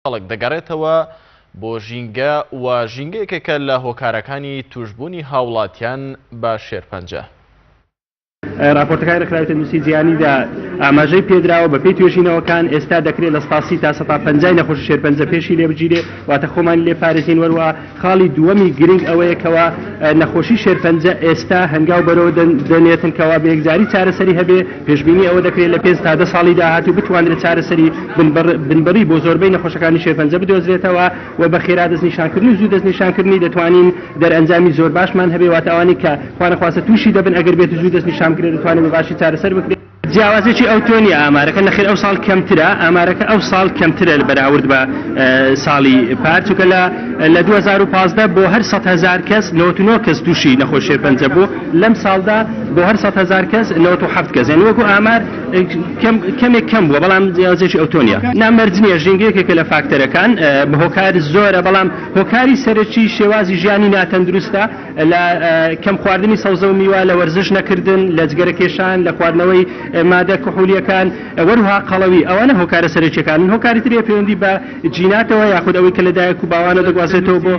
خەڵک دەگەڕێتەوە بۆ ژینگە و ژینگەیەکێکە لە هۆکارەکانی توشبوونی هاوڵاتیان بە شێرپەنجە. راپۆرتەکانی ڕێکخراوەتی تەندروستی جیهانیدا ئاماژەی پێدراوە بە پێی توێژینەوەکان ئێستا دەکرێت لە 130 تا 150 نەخۆشی شێرپەنجە پێشی لێ بگیرێ واتە خۆمانی لێ پارێزین وەروە خاڵی دووەمی گرنگ ئەوەیەکەوە نەخۆشی شێرپەنجە ئێستا هەنگاو بەرەوە دەنێتن کەوا بە یەکجاری چارەسەری هەبێ پێشبینی ئەوە دەکرێت لە 5 تا 10 ساڵی داهاتوو بتوانرێت چارەسەری بنبەری بۆ زۆربەی نەخۆشەکانی شێرپەنجە بدۆزرێتەوە و بە خێرا دەستنیشانکردنی و زوو دەستنیشانکردنی دەتوانین دەرئەنجامی زۆر باشمان هەبێ واتە ئەوانەی کە خوا نەخواسە تووشی دەبن ئەگەر بێت زوو دەستنیشانکردن دەتوانین بەباشی چارەسەر بکرێت. جیاوازێکی ئەو تۆ نیە ئامارەکە نەخێر ئەو ساڵ کەمترە ئامارەکە ئەو ساڵ کەمترە بەراورد بە ساڵی پار چونکە لە 2015 بۆ هەر 100,000 کەس 99 کەس تووشی نەخۆشی شێرپەنجە بوو لەم ساڵدا بۆ هەر 100,000 کەس 97 کەس یعنی وەکو ئامار کەمێک کەم بووە بەڵام جیاوازێکی ئەو تۆ نیە. نامەرجنیە ژینگەیەکێکە لە فاکتەرەکان بە هۆکار زۆرە بەڵام هۆکاری سەرەکی شێوازی ژیانی ناتەندروستە لە کەم خواردنی سەوزە و میوە لە وەرزش نەکردن لە جگەرەکێشان لە خواردنەوەی مادە کحولیەکان وەروها قەڵەوی ئەوانە هۆکارە سەرەکیەکان هۆکاری ترێ پەیوەندی بە جیناتەوە یاخود ئەوەی کە لەدایک و باوانە دەگوازێتەوە بۆ